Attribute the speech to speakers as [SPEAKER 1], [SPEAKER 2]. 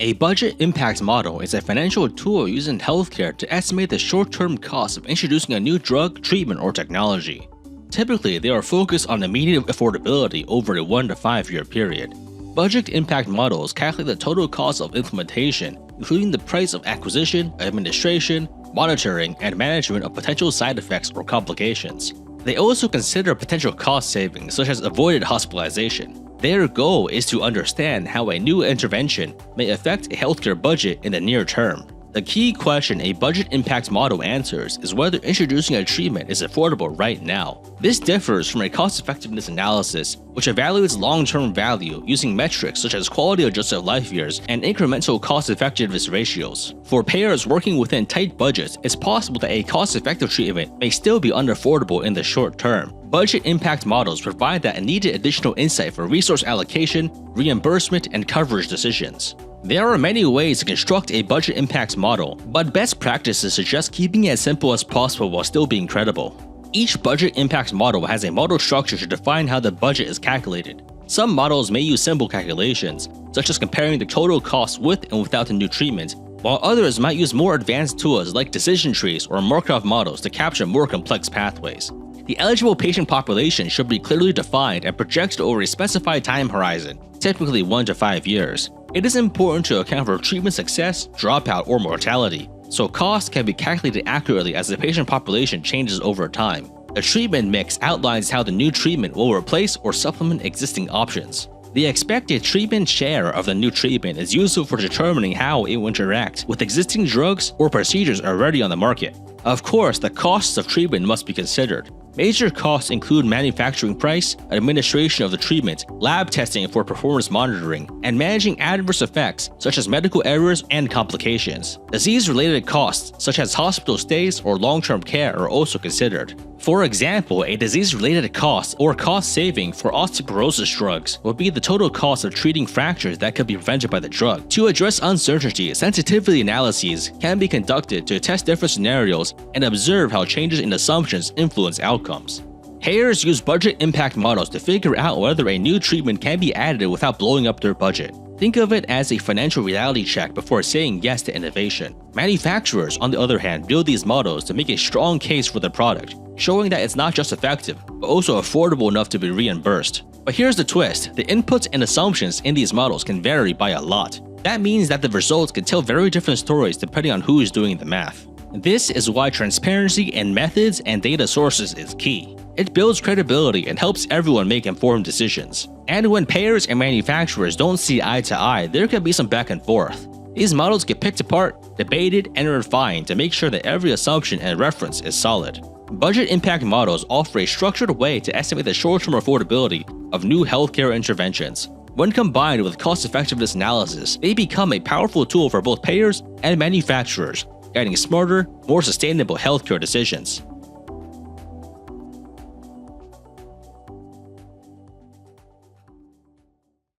[SPEAKER 1] A budget impact model is a financial tool used in healthcare to estimate the short-term cost of introducing a new drug, treatment, or technology. Typically, they are focused on immediate affordability over a 1 to 5 year period. Budget impact models calculate the total cost of implementation, including the price of acquisition, administration, monitoring, and management of potential side effects or complications. They also consider potential cost savings such as avoided hospitalization. Their goal is to understand how a new intervention may affect a healthcare budget in the near term. The key question a budget impact model answers is whether introducing a treatment is affordable right now. This differs from a cost-effectiveness analysis, which evaluates long-term value using metrics such as quality-adjusted life years and incremental cost-effectiveness ratios. For payers working within tight budgets, it's possible that a cost-effective treatment may still be unaffordable in the short term. Budget impact models provide that needed additional insight for resource allocation, reimbursement, and coverage decisions. There are many ways to construct a budget impact model, but best practices suggest keeping it as simple as possible while still being credible. Each budget impact model has a model structure to define how the budget is calculated. Some models may use simple calculations, such as comparing the total cost with and without a new treatment, while others might use more advanced tools like decision trees or Markov models to capture more complex pathways. The eligible patient population should be clearly defined and projected over a specified time horizon, typically 1 to 5 years. It is important to account for treatment success, dropout, or mortality, so costs can be calculated accurately as the patient population changes over time. The treatment mix outlines how the new treatment will replace or supplement existing options. The expected treatment share of the new treatment is useful for determining how it will interact with existing drugs or procedures already on the market. Of course, the costs of treatment must be considered. Major costs include manufacturing price, administration of the treatment, lab testing for performance monitoring, and managing adverse effects such as medical errors and complications. Disease-related costs such as hospital stays or long-term care are also considered. For example, a disease-related cost or cost saving for osteoporosis drugs would be the total cost of treating fractures that could be prevented by the drug. To address uncertainty, sensitivity analyses can be conducted to test different scenarios and observe how changes in assumptions influence outcomes. Payers use budget impact models to figure out whether a new treatment can be added without blowing up their budget. Think of it as a financial reality check before saying yes to innovation. Manufacturers, on the other hand, build these models to make a strong case for the product, showing that it's not just effective, but also affordable enough to be reimbursed. But here's the twist: the inputs and assumptions in these models can vary by a lot. That means that the results can tell very different stories depending on who is doing the math. This is why transparency in methods and data sources is key. It builds credibility and helps everyone make informed decisions. And when payers and manufacturers don't see eye to eye, there can be some back and forth. These models get picked apart, debated, and refined to make sure that every assumption and reference is solid. Budget impact models offer a structured way to estimate the short-term affordability of new healthcare interventions. When combined with cost-effectiveness analysis, they become a powerful tool for both payers and manufacturers, guiding smarter, more sustainable healthcare decisions.